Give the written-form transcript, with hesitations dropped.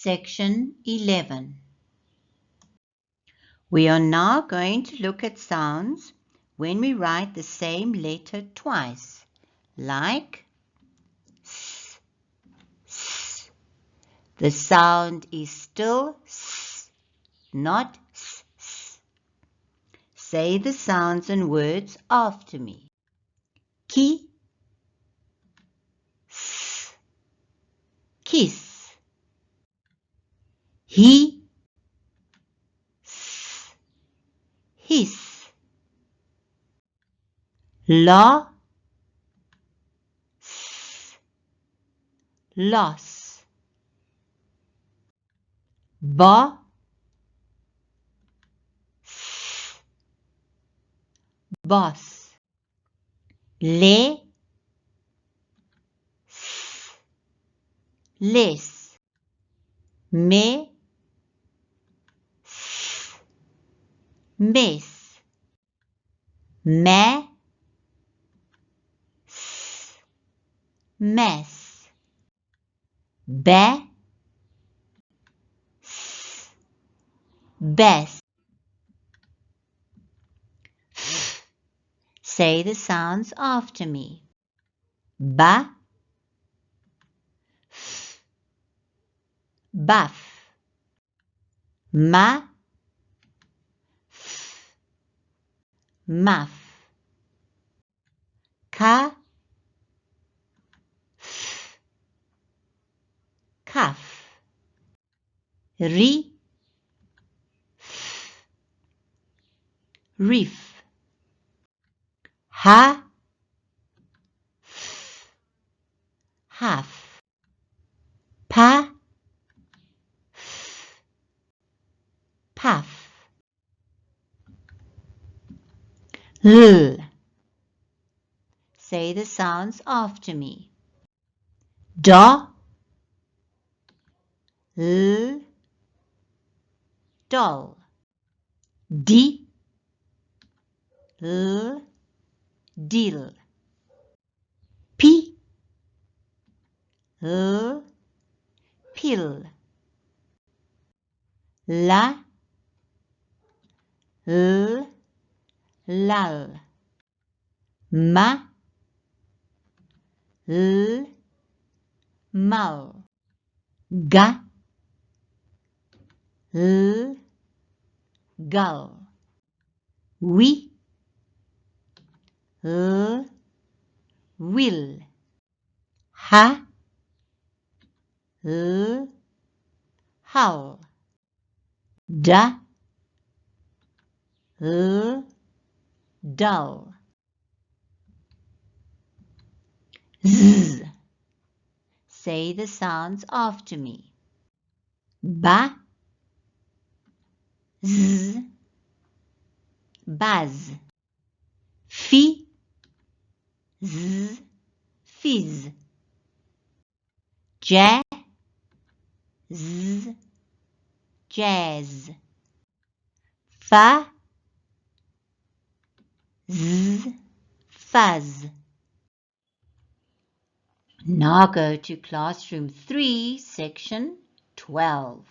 Section 11. We are now going to look at sounds when we write the same letter twice, like s, s. The sound is still s, not s, s. Say the sounds and words after me. Ki, s, kiss. He, s, hiss. La, s, loss. Ba, s, boss. Le, s, less. Me, s, mess. Ma, s, mess. Ba, s, best. F. Say the sounds after me. Ba, f, buff. Ma, f, muff. Ka, f, cuff. Ri, f, reef. Ha, f, half. Pa, f, puff. L. Say the sounds after me. Da, l, doll. Di, l, deal. Pi, l, pill. La, l, lull. Ma, l, mull. Ga, l, gull. We, l, will. Ha, l, hull. Da, l, dull. Z. Say the sounds after me. Ba, z, buzz. Fi, z, fizz. Ja, z, jazz. Fa, z, fuzz. Now go to classroom 3, section 12.